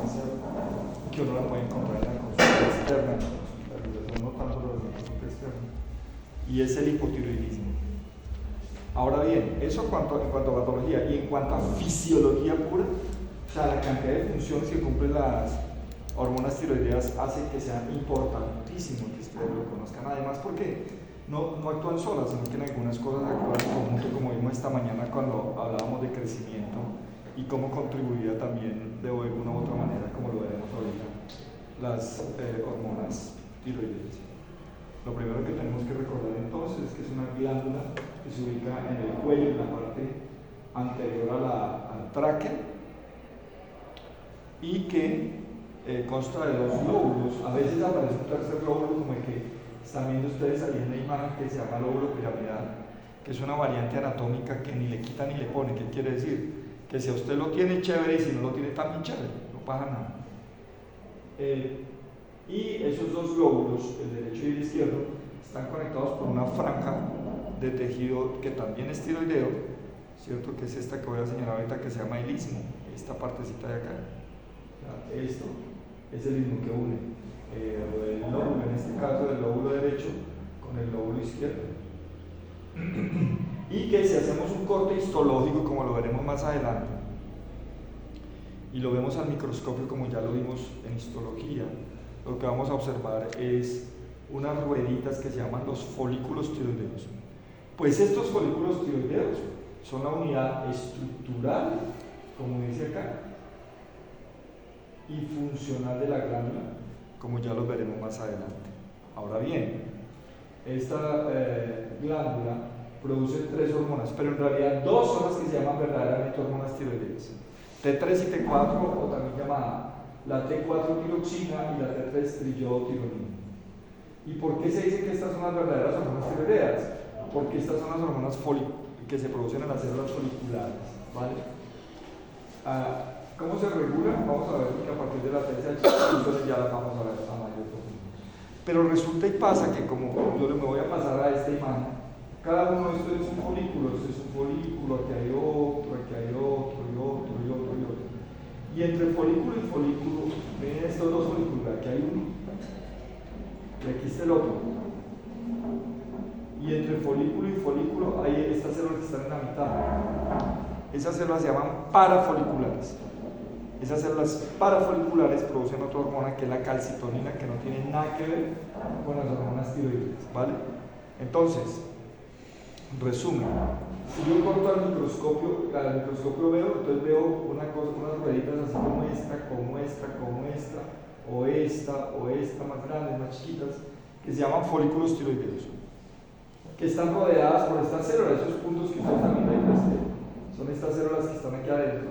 sustancia que uno la puede encontrar en la consulta externa, no tanto la consulta externa, y es el hipotiroidismo. Ahora bien, eso en cuanto a patología, y en cuanto a fisiología pura, o sea, la cantidad de funciones que cumplen las hormonas tiroideas hace que sea importantísimo que ustedes lo conozcan, además porque no actúan solas, sino que en algunas cosas actúan en conjunto, como vimos esta mañana cuando hablábamos de crecimiento y cómo contribuía también de alguna u otra manera, como lo veremos ahorita, las hormonas tiroideas. Lo primero que tenemos que recordar entonces es que es una glándula que se ubica en el cuello, en la parte anterior al tráqueo, y que consta de 2 lóbulos. A veces aparece un tercer lóbulo, como el que están viendo ustedes ahí en la imagen, que se llama lóbulo piramidal, que es una variante anatómica que ni le quita ni le pone. ¿Qué quiere decir? Que si a usted lo tiene, chévere, y si no lo tiene, también chévere, no pasa nada. Y esos 2 lóbulos, el derecho y el izquierdo, están conectados por una franja de tejido que también es tiroideo, ¿cierto? Que es esta que voy a señalar ahorita, que se llama el istmo, esta partecita de acá. O sea, esto es el istmo que une el lóbulo, en este caso el lóbulo derecho, con el lóbulo izquierdo. Y que si hacemos un corte histológico, como lo veremos más adelante, y lo vemos al microscopio como ya lo vimos en histología, lo que vamos a observar es unas rueditas que se llaman los folículos tiroideos. Pues estos folículos tiroideos son la unidad estructural, como dice acá, y funcional de la glándula, como ya lo veremos más adelante. Ahora bien, esta glándula produce 3 hormonas, pero en realidad 2 son las que se llaman verdaderamente hormonas tiroideas: T3 y T4, o también llamada la T4-tiroxina y la T3-triiodotironina. ¿Y por qué se dice que estas son las verdaderas hormonas tiroideas? Porque estas son las hormonas que se producen en las células foliculares, ¿vale? ¿Cómo se regulan? Vamos a ver, porque a partir de la tercera discusión ya la vamos a ver a mayor profundidad. Pero resulta y pasa que, como yo me voy a pasar a esta imagen, cada uno de estos es un folículo, este es un folículo, aquí hay otro, aquí hay otro, y otro, y otro, y otro. Y entre folículo y folículo, ven estos 2 folículos, aquí hay uno, y aquí está el otro. Y entre folículo y folículo hay estas células que están en la mitad. Esas células se llaman parafoliculares. Esas células parafoliculares producen otra hormona que es la calcitonina, que no tiene nada que ver con las hormonas tiroideas, ¿vale? Entonces, resumen, si yo corto al microscopio veo, entonces veo unas rueditas así como esta, o esta más grandes, más chiquitas, que se llaman folículos tiroideos, que están rodeadas por estas células. Esos puntos que ustedes también ven, son estas células que están aquí adentro,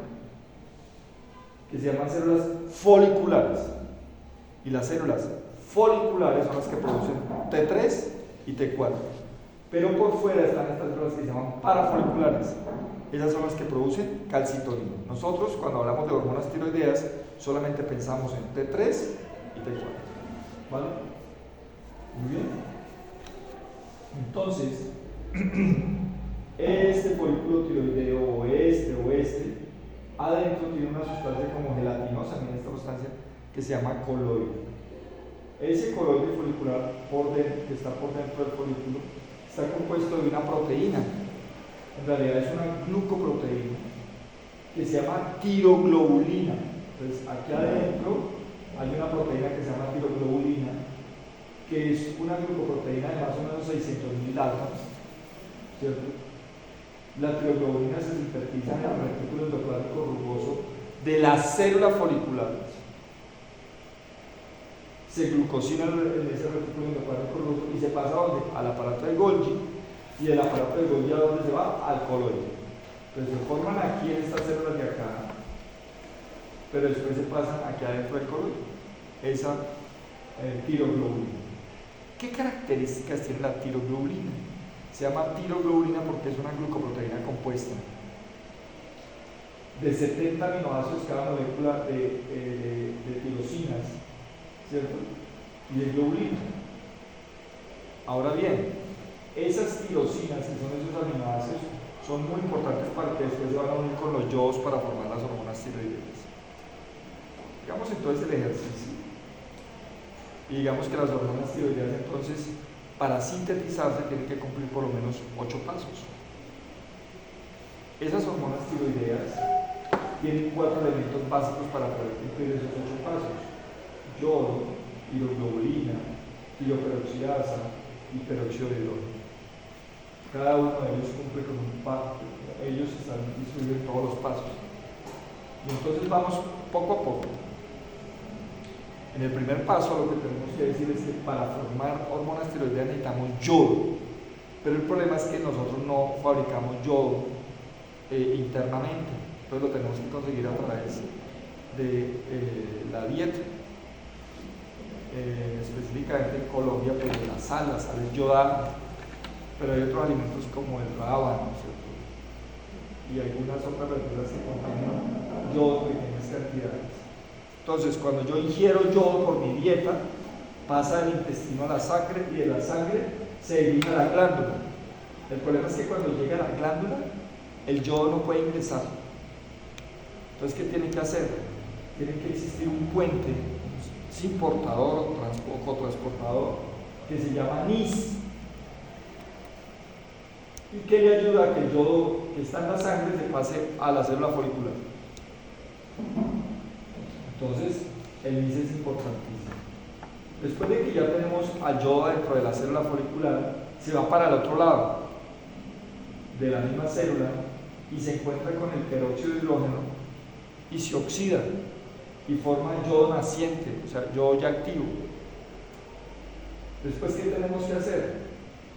que se llaman células foliculares. Y las células foliculares son las que producen T3 y T4. Pero por fuera están estas células que se llaman parafoliculares. Esas son las que producen calcitonina. Nosotros, cuando hablamos de hormonas tiroideas, solamente pensamos en T3 y T4. ¿Vale? Muy bien. Entonces, este folículo tiroideo o este, adentro tiene una sustancia como gelatinosa, miren esta sustancia, que se llama coloide. Ese coloide folicular que está por dentro del folículo está compuesto de una proteína. En realidad es una glucoproteína que se llama tiroglobulina. Entonces aquí adentro hay una proteína que se llama tiroglobulina, que es una glucoproteína de más o menos 600.000 daltones, ¿cierto? La tiroglobulina se sintetiza en el retículo endoplasmático rugoso de las células foliculares. Se glucosina en ese retículo endoplasmático rugoso y se pasa ¿a dónde? Al aparato de Golgi, y el aparato de Golgi ¿a dónde se va? Al coloide. Entonces se forman aquí en estas células de acá, pero después se pasan aquí adentro del coloide, esa tiroglobulina. ¿Qué características tiene la tiroglobulina? Se llama tiroglobulina porque es una glucoproteína compuesta de 70 aminoácidos cada molécula de tirosinas, ¿cierto? Y de globulina. Ahora bien, esas tirosinas, que son esos aminoácidos, son muy importantes para que después se van a unir con los yos para formar las hormonas tiroideas. Digamos entonces el ejercicio. Y digamos que las hormonas tiroideas entonces, para sintetizarse, tienen que cumplir por lo menos 8 pasos. Esas hormonas tiroideas tienen 4 elementos básicos para poder cumplir esos 8 pasos: yodo, tiroglobulina, tiroperoxidasa y peróxido de hidrógeno. Cada uno de ellos cumple con un paso, ellos están distribuidos en todos los pasos. Y entonces vamos poco a poco. En el primer paso lo que tenemos que decir es que para formar hormonas tiroideas necesitamos yodo, pero el problema es que nosotros no fabricamos yodo internamente, entonces lo tenemos que conseguir a través de la dieta. Específicamente en Colombia, pues de la sal es yodada, pero hay otros alimentos como el rábano, ¿cierto? Y algunas otras verduras que contienen yodo en pequeñas cantidades. Entonces, cuando yo ingiero yodo por mi dieta, pasa del intestino a la sangre y de la sangre se elimina a la glándula. El problema es que cuando llega a la glándula, el yodo no puede ingresar. Entonces, ¿qué tienen que hacer? Tiene que existir un puente, un portador o cotransportador, que se llama NIS, y que le ayuda a que el yodo que está en la sangre se pase a la célula folicular. Entonces, el NIS es importantísimo. Después de que ya tenemos al yodo dentro de la célula folicular, se va para el otro lado de la misma célula y se encuentra con el peróxido de hidrógeno y se oxida y forma yodo naciente, o sea, yodo ya activo. Después, ¿qué tenemos que hacer?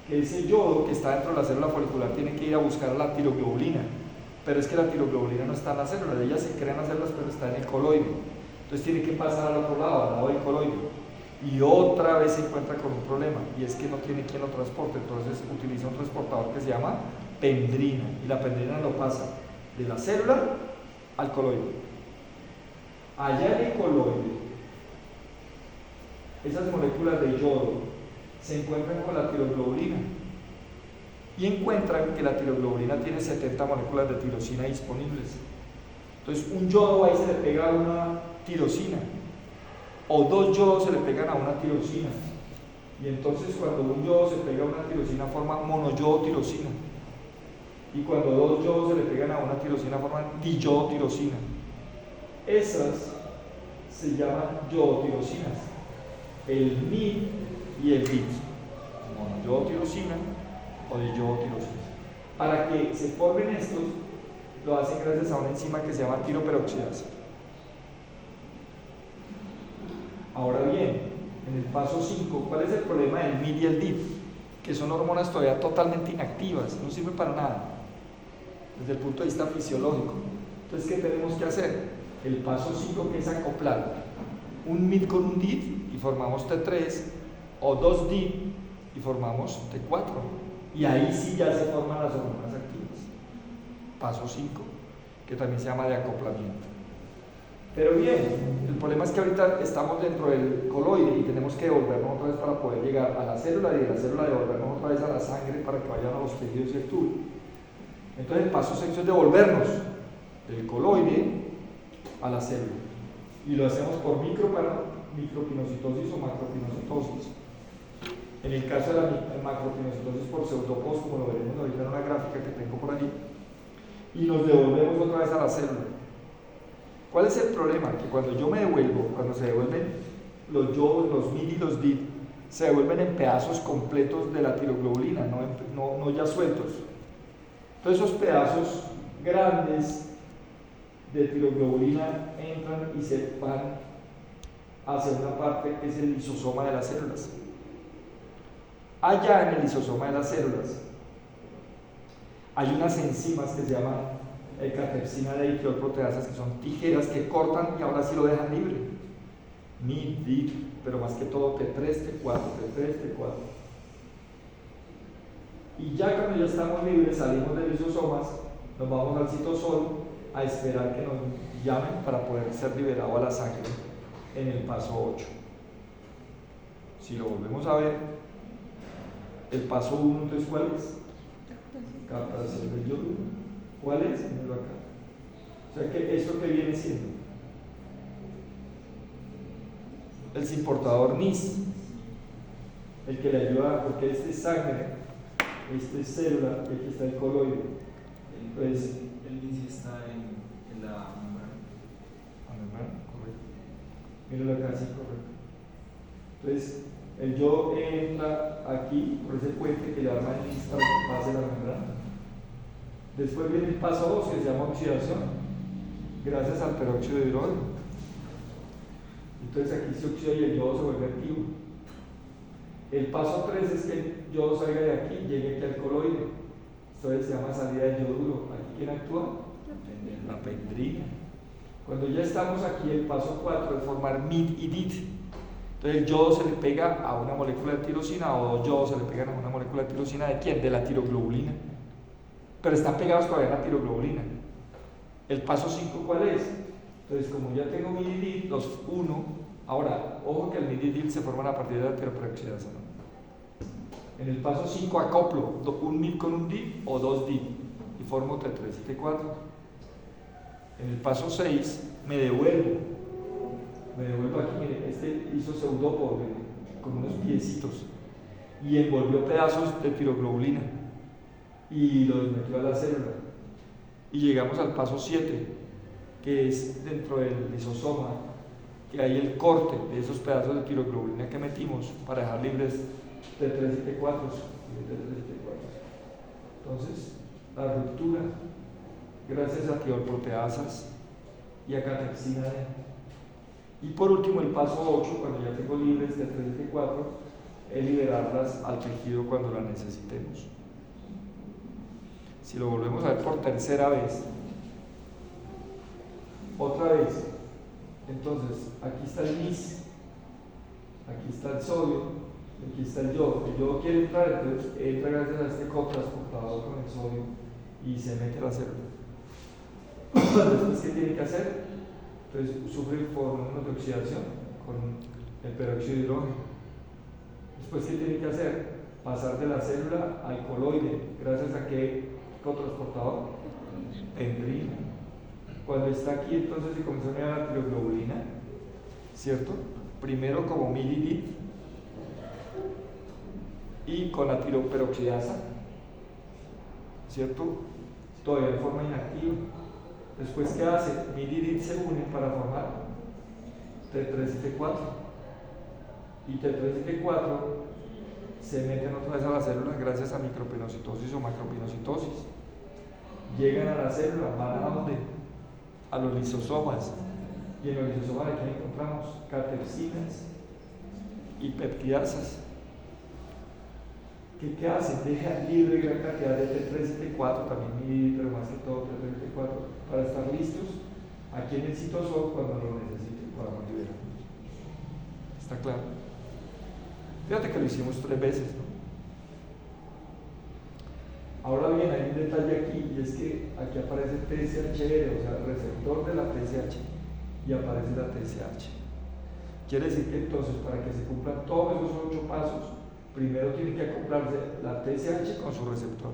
Que ese yodo que está dentro de la célula folicular tiene que ir a buscar la tiroglobulina, pero es que la tiroglobulina no está en la célula, ella se crea en las células, pero está en el coloide. Entonces tiene que pasar al otro lado, al lado del coloide, y otra vez se encuentra con un problema, y es que no tiene quien lo transporte. Entonces utiliza un transportador que se llama pendrina, y la pendrina lo pasa de la célula al coloide. Allá en el coloide, esas moléculas de yodo se encuentran con la tiroglobulina y encuentran que la tiroglobulina tiene 70 moléculas de tirosina disponibles. Entonces un yodo ahí se le pega a una tirosina, o 2 yodos se le pegan a una tirosina, y entonces cuando un yodo se pega a una tirosina forma monoyodotirosina, y cuando 2 yodos se le pegan a una tirosina forman diyodotirosina. Esas se llaman yodotirosinas, el MID y el DIT, monoyodotirosina o diyodotirosina. Para que se formen estos, lo hacen gracias a una enzima que se llama tiroperoxidasa. Ahora bien, en el paso 5, ¿cuál es el problema del MID y el DIT? Que son hormonas todavía totalmente inactivas, no sirven para nada desde el punto de vista fisiológico. Entonces, ¿qué tenemos que hacer? El paso 5, que es acoplar un MID con un DIT y formamos T3, o 2 DIT y formamos T4, y ahí sí ya se forman las hormonas activas. Paso 5, que también se llama de acoplamiento. Pero bien, el problema es que ahorita estamos dentro del coloide y tenemos que devolvernos otra vez para poder llegar a la célula, y de la célula devolvernos otra vez a la sangre para que vayan a los tejidos y el tubo. Entonces el paso 6 es devolvernos del coloide a la célula, y lo hacemos por micropinocitosis o macropinocitosis. En el caso de la macropinocitosis por pseudopos, como lo veremos ahorita en una gráfica que tengo por allí, y nos devolvemos otra vez a la célula. ¿Cuál es el problema? Que cuando yo me devuelvo, cuando se devuelven los yodos, los MID y los DIT, se devuelven en pedazos completos de la tiroglobulina, no ya sueltos. Entonces esos pedazos grandes de tiroglobulina entran y se van hacia una parte que es el lisosoma de las células. Allá en el lisosoma de las células hay unas enzimas que se llaman catepsina de ditiolproteasas, que son tijeras que cortan y ahora sí lo dejan libre. MID, DIT, pero más que todo T3, T4, T3, T4. Y ya cuando ya estamos libres, salimos de lisosomas, nos vamos al citosol a esperar que nos llamen para poder ser liberado a la sangre en el paso 8. Si lo volvemos a ver, el paso 1, entonces, ¿cuál es? Captación del yodo. ¿Cuál es? Míralo acá. O sea que esto que viene siendo el simportador NIS, el que le ayuda, porque este es sangre, este es célula, y aquí está el coloide. Entonces, el NIS está en la membrana. La membrana, correcto. Míralo acá, sí, correcto. Entonces, el yodo entra aquí por ese puente que le arma el NIS para que pase la membrana. Después viene el paso 2 que se llama oxidación, gracias al peróxido de hidrógeno. Entonces aquí se oxida y el yodo se vuelve activo. El paso 3 es que el yodo salga de aquí y llegue aquí al coloide. Esto se llama salida del yoduro. ¿Aquí quién actúa? La pendrina. Cuando ya estamos aquí, el paso 4 es formar MID y DIT. Entonces el yodo se le pega a una molécula de tirosina, o dos yodos se le pegan a una molécula de tirosina. ¿De quién? De la tiroglobulina. Pero están pegados todavía a la tiroglobulina. El paso 5, ¿cuál es? Entonces, como ya tengo MID y DIT, los uno. Ahora, ojo que el MID y DIT se forman a partir de la tiroperoxidasa, ¿no? En el paso 5 acoplo un MID con un DIT o dos DIT y formo T3 y T4. En el paso 6 me devuelvo aquí, mire, este hizo pseudópodo con unos piecitos y envolvió pedazos de tiroglobulina y los metió a la célula. Y llegamos al paso 7, que es dentro del lisosoma, que hay el corte de esos pedazos de tiroglobulina que metimos para dejar libres T3 y T4. Entonces, la ruptura, gracias a tiroproteasas y a catepsina D. Y por último, el paso 8, cuando ya tengo libres T3 y T4, es liberarlas al tejido cuando las necesitemos. Si lo volvemos a ver por tercera vez, otra vez, entonces aquí está el NIS, aquí está el sodio, aquí está el yodo quiere entrar, entonces entra gracias a este cotransportador con el sodio y se mete a la célula. Después, ¿qué tiene que hacer? Entonces sufre fenómenos de oxidación con el peróxido de hidrógeno. Después, ¿qué tiene que hacer? Pasar de la célula al coloide, gracias a que cotransportador pendrina. Cuando está aquí, entonces se comienza a unir a la tiroglobulina, ¿cierto? Primero como MID y DIT y con la tiroperoxidasa, ¿cierto? Todavía de forma inactiva. Después, ¿qué hace? MID y DIT se unen para formar T3 y T4. Y T3 y T4 se meten otra vez a la célula gracias a micropinocitosis o macropinocitosis. Llegan a la célula, van a ¿dónde? A los lisosomas. Y en los lisosomas aquí encontramos catepsinas y peptidasas. ¿Qué hacen? Dejan libre gran cantidad de T3 y T4, también MID, pero más que todo T3 y T4, para estar listos aquí en el citosol cuando lo necesiten para liberar. ¿Está claro? Fíjate que lo hicimos 3 veces, ¿no? Ahora bien, hay un detalle aquí, y es que aquí aparece TSHR, o sea, el receptor de la TSH, y aparece la TSH. Quiere decir que entonces, para que se cumplan todos esos 8 pasos, primero tiene que acoplarse la TSH con su receptor.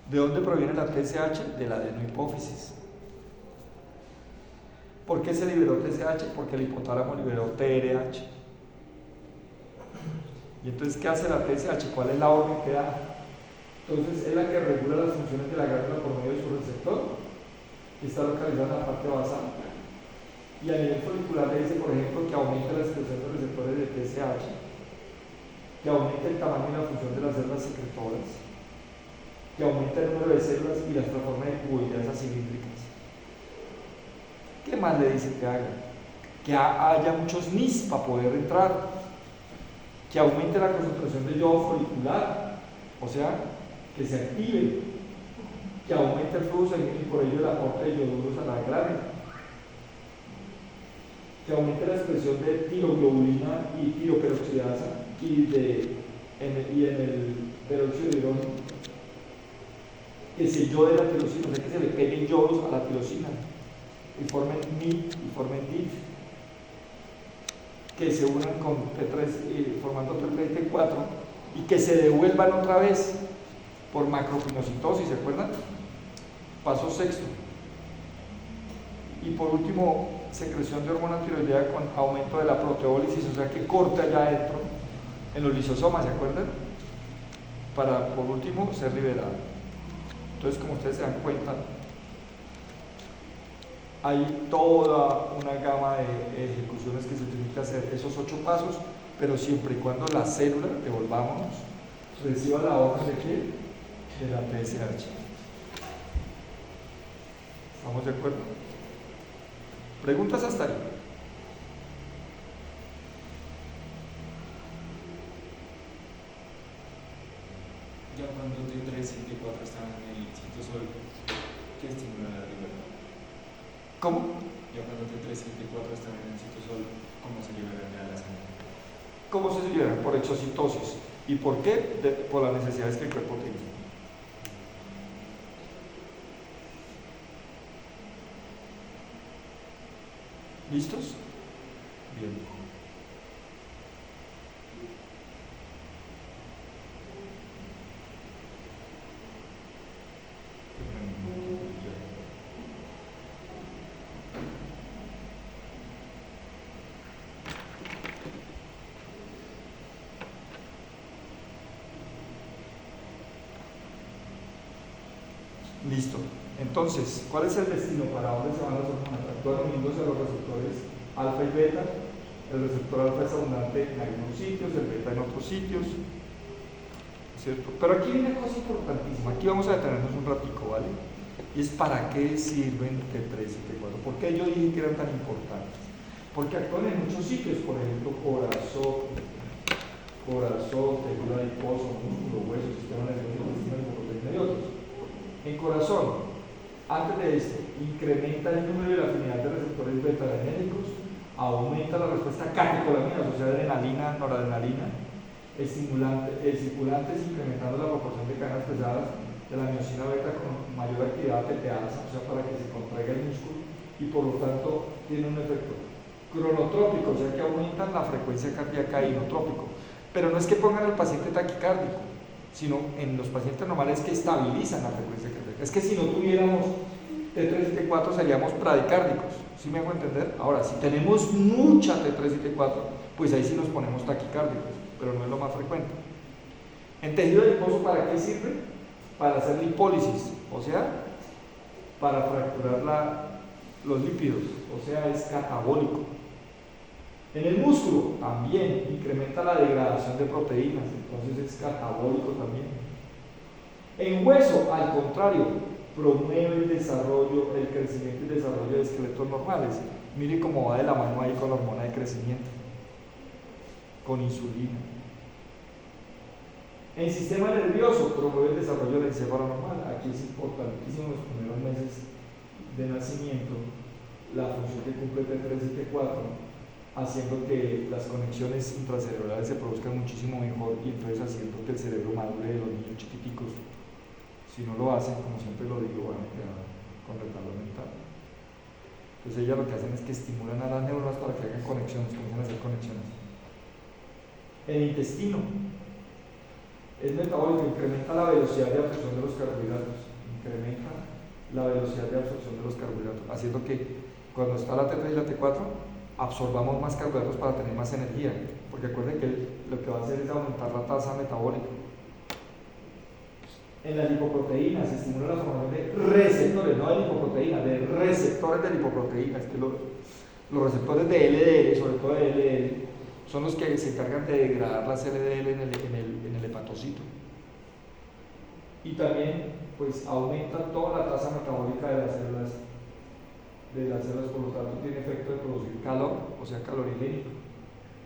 ¿De dónde proviene la TSH? De la adenohipófisis. ¿Por qué se liberó TSH? Porque el hipotálamo liberó TRH. Y entonces, ¿qué hace la TSH? ¿Cuál es la orden que da? Entonces, es la que regula las funciones de la glándula por medio de su receptor, que está localizada en la parte basal. Y a nivel folicular le dice, por ejemplo, que aumente la expresión de receptores de TSH, que aumente el tamaño y la función de las células secretoras, que aumente el número de células y las transforme en cuboidesas cilíndricas. ¿Qué más le dice que haga? Que haya muchos NIS para poder entrar, que aumente la concentración de yodo folicular, o sea, que se active, que aumente el flujo sanguíneo y por ello el aporte de ioduros a la glándula, que aumente la expresión de tiroglobulina y tiroperoxidasa y en el peróxido de hidrógeno, que se yode la tirosina, o sea que se le peguen yodos a la tirosina y formen MID y formen DIT, que se unan con T3 formando T3 y T4 y que se devuelvan otra vez por macropinocitosis, ¿se acuerdan? Paso 6. Y por último, secreción de hormona tiroidea con aumento de la proteólisis, o sea que corta allá adentro en los lisosomas, ¿se acuerdan? Para por último ser liberado. Entonces, como ustedes se dan cuenta, hay toda una gama de ejecuciones que se tienen que hacer, esos 8 pasos, pero siempre y cuando la célula, devolvámonos, reciba la orden de qué? De la PSH. ¿Estamos de acuerdo? ¿Preguntas hasta ahí? Ya cuando T3 y T4 están en el citosol, ¿qué estimula la libertad? ¿Cómo? Ya cuando T3 y T4 están en el citosol, ¿cómo se liberan ya la sangre? ¿Cómo se liberan? Por exocitosis. ¿Y por qué? Por las necesidades que el cuerpo tiene. ¿Listos? Bien. Listo. Entonces, ¿cuál es el destino? ¿Para dónde se van las hormonas? Actúan uniéndose a los receptores alfa y beta. El receptor alfa es abundante en algunos sitios, el beta en otros sitios, ¿cierto? Pero aquí viene una cosa importantísima. Aquí vamos a detenernos un ratico, ¿vale? Y es para qué sirven T3 y T4. ¿Por qué yo dije que eran tan importantes? Porque actúan en muchos sitios, por ejemplo, corazón, médula adiposa, músculo, hueso, sistema nervioso, intestino, hipoproteína y otros. En corazón, antes de esto, incrementa el número y la afinidad de receptores beta-adrenérgicos, aumenta la respuesta catecolaminas, o sea, adrenalina, noradrenalina, estimulantes incrementando la proporción de cadenas pesadas de la miosina beta con mayor actividad ATPasa, o sea, para que se contraiga el músculo y por lo tanto tiene un efecto cronotrópico, o sea, que aumentan la frecuencia cardíaca, e inotrópico. Pero no es que pongan al paciente taquicárdico, sino en los pacientes normales que estabilizan la frecuencia cardíaca. Es que si no tuviéramos T3 y T4 seríamos bradicárdicos, ¿sí me hago entender? Ahora, si tenemos mucha T3 y T4, pues ahí sí nos ponemos taquicárdicos, pero no es lo más frecuente. En tejido adiposo, ¿para qué sirve? Para hacer lipólisis, o sea, para fracturar los lípidos, o sea, es catabólico. En el músculo también incrementa la degradación de proteínas, entonces es catabólico también. En hueso, al contrario, promueve el desarrollo, el crecimiento y desarrollo de esqueletos normales. Mire cómo va de la mano ahí con la hormona de crecimiento, con insulina. En sistema nervioso, promueve el desarrollo del encéfalo normal. Aquí es importantísimo los primeros meses de nacimiento, la función que cumple T3 y T4, haciendo que las conexiones intracerebrales se produzcan muchísimo mejor y entonces haciendo que el cerebro madure de los niños chiquiticos. Si no lo hacen, como siempre lo digo, van a quedar con retardo mental. Entonces ellas lo que hacen es que estimulan a las neuronas para que hagan conexiones, comienzan a hacer conexiones. El intestino es metabólico, incrementa la velocidad de absorción de los carbohidratos, haciendo que cuando está la T3 y la T4 absorbamos más carbohidratos para tener más energía, porque acuerden que lo que va a hacer es aumentar la tasa metabólica. En las lipoproteínas se estimula la formación de receptores, no de lipoproteínas, de receptores de lipoproteínas, que los receptores de LDL, sobre todo de LDL, son los que se encargan de degradar las LDL en el hepatocito. Y también pues aumenta toda la tasa metabólica de las células, por lo tanto tiene efecto de producir calor, o sea calorigénico.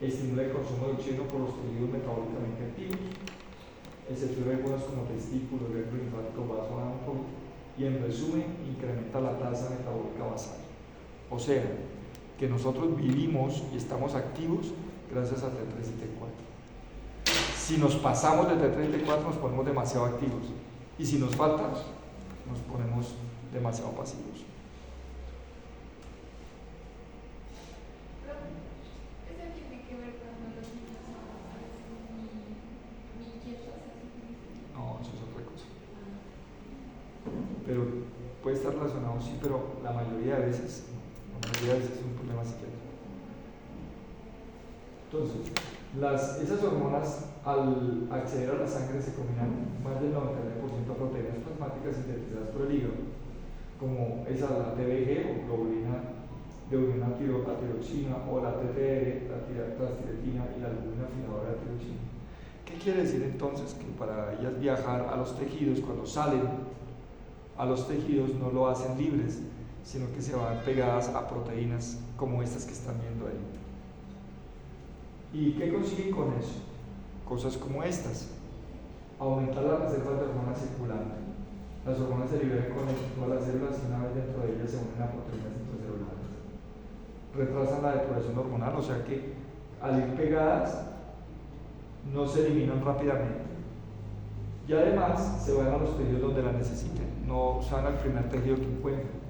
Estimula el consumo de oxígeno por los tejidos metabólicamente activos, excepción de algunos como testículos, nervio linfático, vaso, ánodo, y en resumen incrementa la tasa metabólica basal. O sea, que nosotros vivimos y estamos activos gracias a T3 y T4. Si nos pasamos de T3 y T4 nos ponemos demasiado activos, y si nos falta, nos ponemos demasiado pasivos. No, eso es otra cosa. Pero puede estar relacionado, sí, pero la mayoría de veces es un problema psiquiátrico. Entonces, esas hormonas al acceder a la sangre se combinan más del 99% a proteínas plasmáticas sintetizadas por el hígado, como esa la TBG o globulina de unión a tiroxina, o la TTR, la transtiretina y la albúmina fijadora de tiroxina. ¿Qué quiere decir entonces? Que para ellas viajar a los tejidos, cuando salen a los tejidos, no lo hacen libres, sino que se van pegadas a proteínas como estas que están viendo ahí. ¿Y qué consiguen con eso? Cosas como estas: aumentar las reservas de hormonas circulantes. Las hormonas se liberan con todas las células y una vez dentro de ellas se unen a proteínas intracelulares. Retrasan la depuración hormonal, o sea que al ir pegadas no se eliminan rápidamente. Y además se van a los tejidos donde la necesiten, no se van al primer tejido que encuentren.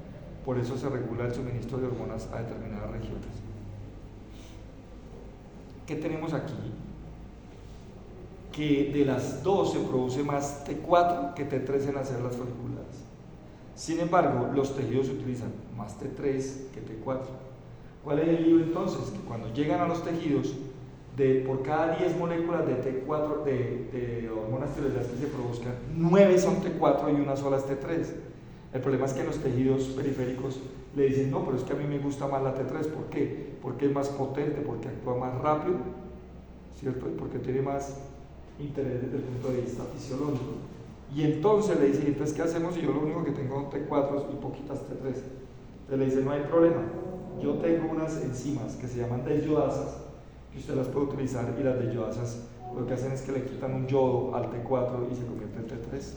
Por eso se regula el suministro de hormonas a determinadas regiones. ¿Qué tenemos aquí? Que de las dos se produce más T4 que T3 en las células foliculares. Sin embargo, los tejidos utilizan más T3 que T4. ¿Cuál es el lío entonces? Que cuando llegan a los tejidos, por cada 10 moléculas de T4 de hormonas tiroideas que se produzcan, 9 son T4 y una sola es T3. El problema es que en los tejidos periféricos le dicen: no, pero es que a mí me gusta más la T3. ¿Por qué? Porque es más potente, porque actúa más rápido, ¿cierto? Y porque tiene más interés desde el punto de vista fisiológico. Y entonces le dicen: entonces, ¿qué hacemos si yo lo único que tengo son T4 y poquitas T3? Entonces le dicen: no hay problema, yo tengo unas enzimas que se llaman desyodasas, que usted las puede utilizar, y las desyodasas lo que hacen es que le quitan un yodo al T4 y se convierte en T3.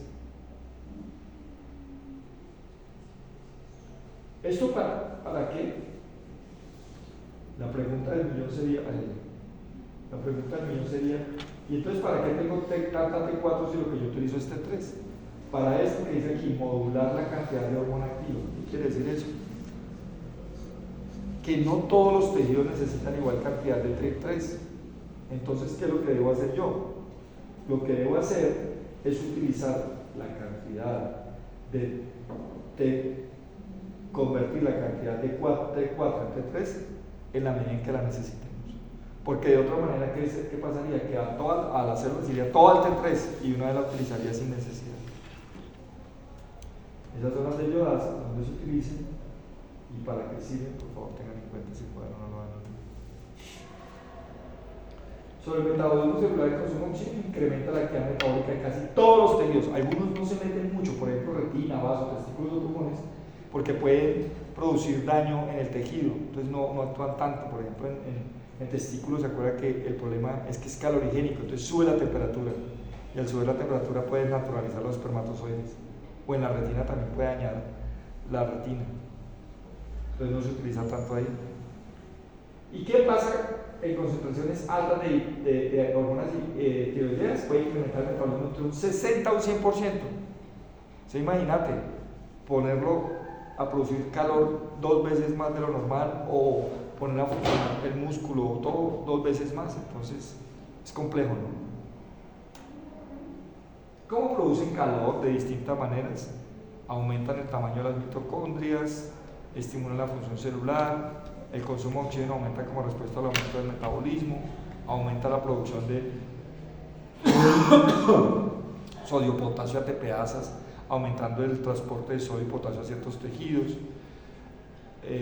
¿Esto para qué? La pregunta del millón sería, ¿y entonces para qué tengo tanta T4 si lo que yo utilizo es T3? Para esto que dice aquí, modular la cantidad de hormona activa. ¿Qué quiere decir eso? Que no todos los tejidos necesitan igual cantidad de T3. Entonces, ¿qué es lo que debo hacer yo? Lo que debo hacer es utilizar la cantidad convertir la cantidad de T4 en T3 en la medida en que la necesitemos. Porque de otra manera, ¿qué pasaría? Que a la célula sería todo al T3 y una vez la utilizaría sin necesidad. Esas son las desyodasas, donde se utilizan y para qué sirven. Por favor, tengan en cuenta si pueden o no lo hagan. Sobre el metabolismo celular, el consumo de oxígeno incrementa la actividad metabólica de casi todos los tejidos. Algunos no se meten mucho, por ejemplo retina, vasos, testículos o pulmones, porque pueden producir daño en el tejido, entonces no actúan tanto. Por ejemplo, en testículos se acuerda que el problema es que es calorigénico, entonces sube la temperatura, y al subir la temperatura puede naturalizar los espermatozoides, o en la retina también puede dañar la retina, entonces no se utiliza tanto ahí. ¿Y qué pasa en concentraciones altas de hormonas tiroideas? Puede incrementar el metabolismo entre un 60 o un 100%. ¿Sí? Imagínate ponerlo a producir calor 2 veces más de lo normal, o poner a funcionar el músculo todo 2 veces más. Entonces es complejo, ¿no? ¿Cómo producen calor? De distintas maneras. Aumentan el tamaño de las mitocondrias, estimulan la función celular, el consumo de oxígeno aumenta como respuesta al aumento del metabolismo, aumenta la producción de sodio, potasio, ATPasas, aumentando el transporte de sodio y potasio a ciertos tejidos,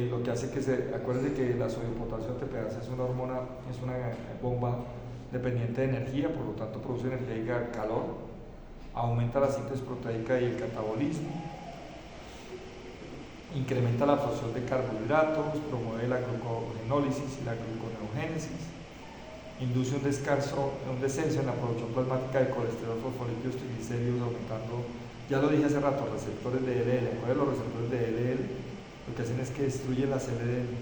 lo que hace que acuérdense que la sodio, potasio, ATPasa es una hormona, es una bomba dependiente de energía, por lo tanto produce energía y calor, aumenta la síntesis proteica y el catabolismo, incrementa la absorción de carbohidratos, promueve la glucogenólisis y la gluconeogénesis, induce un descenso en la producción plasmática de colesterol, fosfolípidos, triglicéridos, aumentando, ya lo dije hace rato, receptores de LL. ¿Cuáles son los receptores de LL? Lo que hacen es que destruyen las LDL,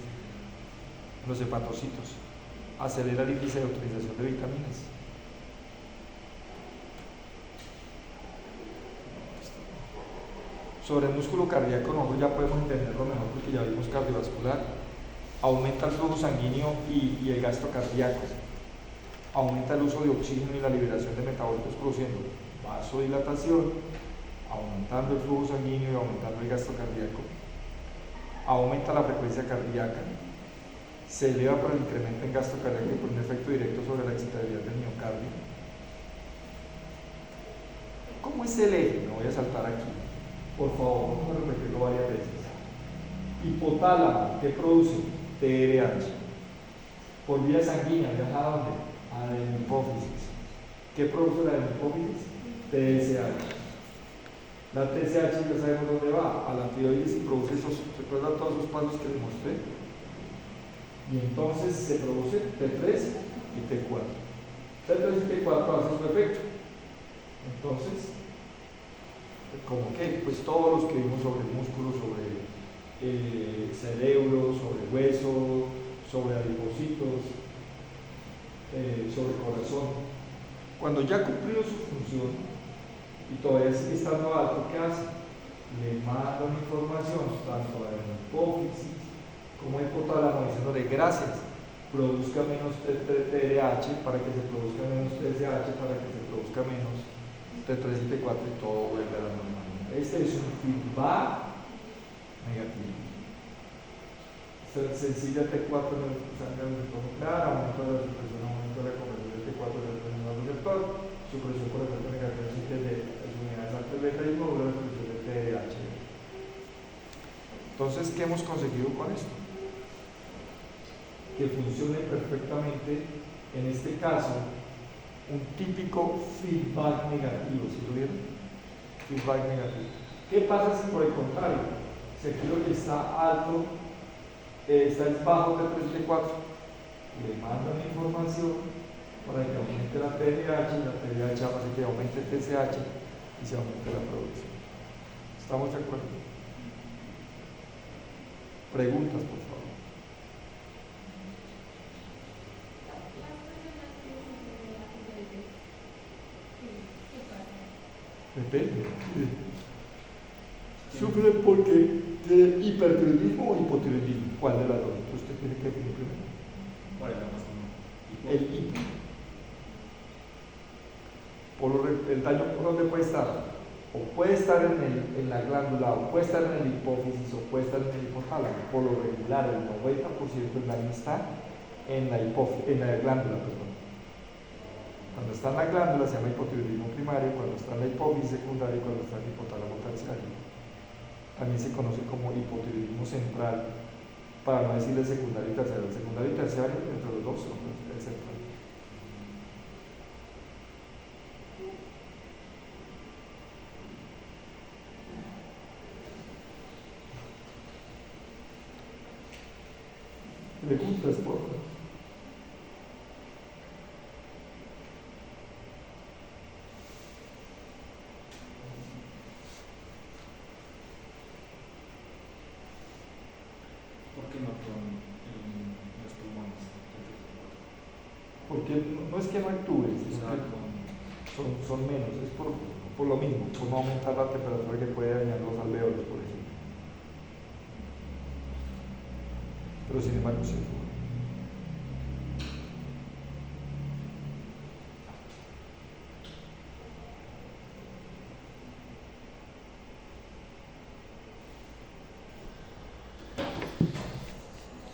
los hepatocitos, acelera el índice de utilización de vitaminas. Sobre el músculo cardíaco nosotros ya podemos entenderlo mejor porque ya vimos cardiovascular. Aumenta el flujo sanguíneo y el gasto cardíaco. Aumenta el uso de oxígeno y la liberación de metabolitos produciendo vasodilatación, aumentando el flujo sanguíneo y aumentando el gasto cardíaco. Aumenta la frecuencia cardíaca. se eleva por el incremento en gasto cardíaco y por un efecto directo sobre la excitabilidad del miocardio. ¿Cómo es el eje? Me voy a saltar aquí. Por favor, vamos a repetirlo varias veces. Hipotálamo, ¿qué produce? TRH. Por vía sanguínea, ¿viaja a dónde? A la hipófisis. ¿Qué produce la hipófisis? TSH. La TSH ya sabemos dónde va, a la tiroides y produce esos, ¿recuerdan todos esos pasos que les mostré? Y entonces se produce T3 y T4. T3 y T4 hacen su efecto. Entonces, ¿cómo qué? Pues todos los que vimos sobre el músculo, sobre cerebro, sobre hueso, sobre adipocitos, sobre corazón. Cuando ya ha cumplido su función y todavía sigue estando alto, ¿qué hace? Le manda una información tanto a la hipófisis como al hipotálamo diciéndole gracias, produzca menos TRH para que se produzca menos TSH, para que se produzca menos T3 y T4 y todo vuelve a la normalidad. Este es un feedback negativo. Sencilla T4 en el receptor nuclear, aumento de la supresión, aumento de la conversión de T4 en el receptor, supresión por efecto negativo de las unidades altas beta y módulo de expresión de TRH. Entonces, ¿qué hemos conseguido con esto? Que funcione perfectamente, en este caso, un típico feedback negativo. ¿Sí lo vieron? Feedback negativo. ¿Qué pasa si por el contrario? Si aquí lo que está alto, está bajo T3 y T4, le mandan información para que aumente la TRH y la TRH hace que aumente el TSH y se aumente la producción. ¿Estamos de acuerdo? Preguntas, por favor. Depende. Sufre porque de hipertiroidismo o hipotiroidismo. ¿Cuál de las dos? Usted tiene que definir primero. ¿Cuál es la más común? El hipo. El daño por dónde puede estar. O puede estar en la glándula, o puede estar en el hipófisis, o puede estar en el hipotálamo. Por lo regular, el 90% del daño está en la glándula, perdón. Cuando está en la glándula se llama hipotiroidismo primario, cuando está en la hipófisis secundaria y cuando está en el hipotálamo terciario. También se conoce como hipotiroidismo central, para no decirle secundario y terciario. El secundario y terciario, entre los dos, son el central. Preguntas, por favor. ¿Por qué no actúan en los pulmones? Porque no es que no actúe, sino que son menos, es por lo mismo, por no aumentar la temperatura que puede dañar los alveolos, por ejemplo. Pero sin embargo, sí.